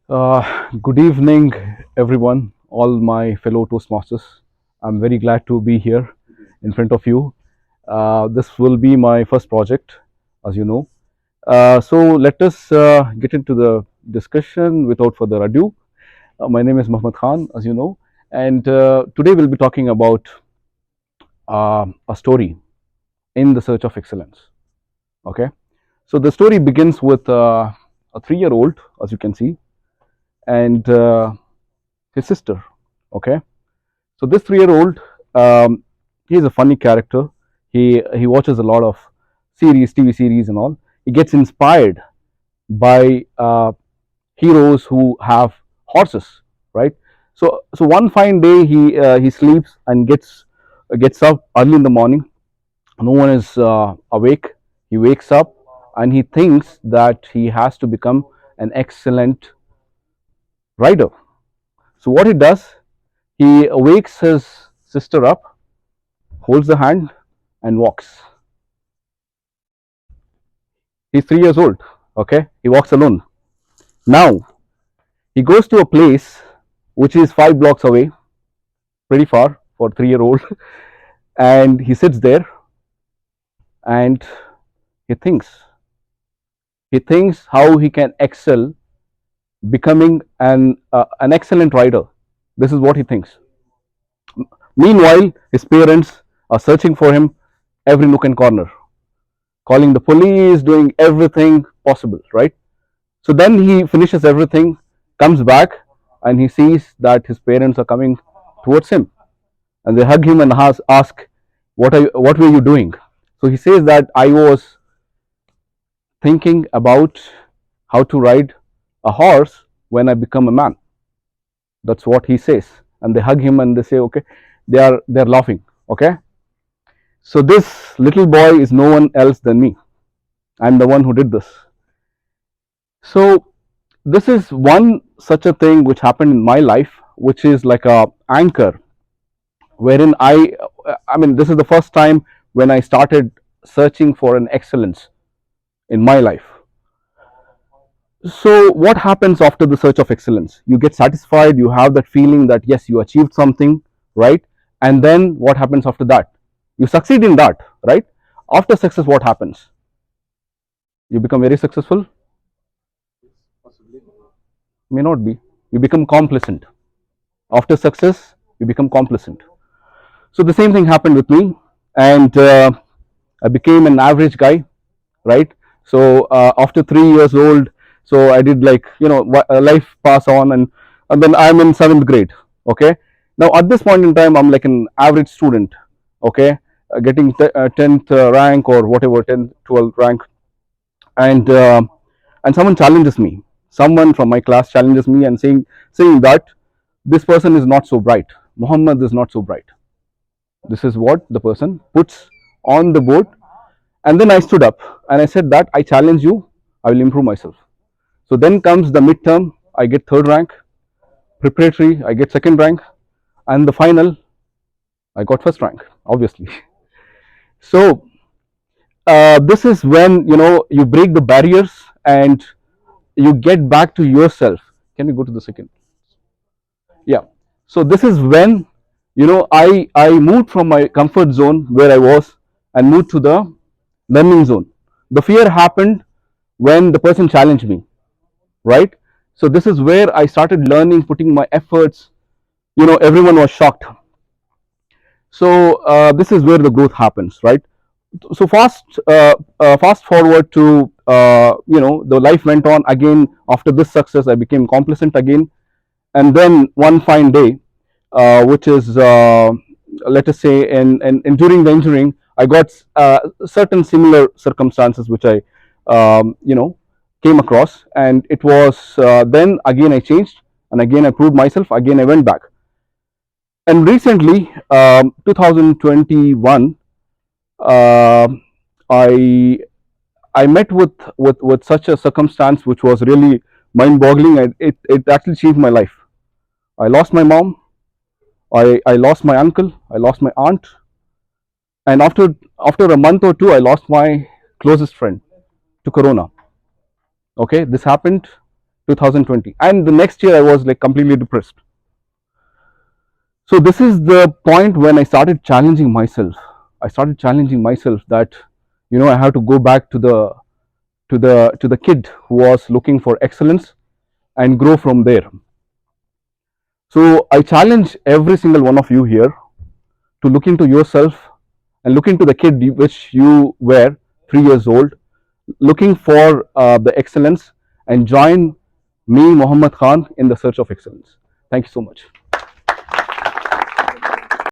Good evening, everyone, all my fellow Toastmasters. I'm very glad to be here in front of you. This will be my first project, as you know. So let us get into the discussion without further ado. My name is Mohammed Khan, as you know, and today we'll be talking about a story in the search of excellence. Okay, so the story begins with a 3-year-old, as you can see, and his sister. Okay, so this 3-year-old, he's a funny character. He watches a lot of series, TV series, and all. He gets inspired by heroes who have horses, right? So one fine day he sleeps and gets up early in the morning. No one is awake. He wakes up and he thinks that he has to become an excellent rider. So what he does, he wakes his sister up, holds the hand, and walks. He's 3 years old. Okay, he walks alone. Now he goes to a place which is 5 blocks away, pretty far for 3-year-old, and he sits there and he thinks. He thinks how he can excel, becoming an excellent rider. This is what he thinks. Meanwhile, his parents are searching for him every nook and corner, calling the police, doing everything possible, right? So then he finishes everything, comes back, and he sees that his parents are coming towards him, and they hug him and ask what were you doing? So he says that I was thinking about how to ride a horse when I become a man. That's what he says, and they hug him and they say, okay, they're laughing. Okay, so this little boy is no one else than me. I'm the one who did this. So this is one such a thing which happened in my life, which is like a anchor, wherein I mean, this is the first time when I started searching for an excellence in my life. So what happens after the search of excellence? You get satisfied, you have that feeling that yes, you achieved something, right? And then what happens after that? You succeed in that, right? After success, what happens? You become very successful? May not be. You become complacent. After success, you become complacent. So the same thing happened with me, and I became an average guy, right? So after 3 years old, so I did, like, life pass on, and then I'm in seventh grade. Okay, now at this point in time, I'm like an average student. Okay, getting 10th rank or whatever, 10th, 12th rank, and someone challenges me. Someone from my class challenges me and saying that this person is not so bright. Muhammad is not so bright. This is what the person puts on the board. And then I stood up and I said that I challenge you, I will improve myself. So then comes the midterm, I get third rank, preparatory, I get second rank, and the final, I got first rank, obviously. So this is when you break the barriers and you get back to yourself. Can we go to the second? Yeah. So this is when I moved from my comfort zone where I was and moved to the learning zone. The fear happened when the person challenged me, right? So this is where I started learning, putting my efforts. Everyone was shocked. So this is where the growth happens, right? So fast forward to the life went on again. After this success, I became complacent again, and then one fine day, which is let us say in during the engineering, I got certain similar circumstances which I came across, and it was then again I changed, and again I proved myself, again I went back. And recently, 2021, uh, I I met with such a circumstance which was really mind-boggling, and it actually changed my life. I lost my mom, I lost my uncle, I lost my aunt, and after a month or two, I lost my closest friend to corona. Okay, this happened 2020, and the next year I was like completely depressed. So this is the point when I started challenging myself. I started challenging myself that, you know, I have to go back to the kid who was looking for excellence and grow from there. So I challenge every single one of you here to look into yourself and look into the kid which you were 3 years old, looking for the excellence, and join me, Mohammed Khan, in the search of excellence. Thank you so much.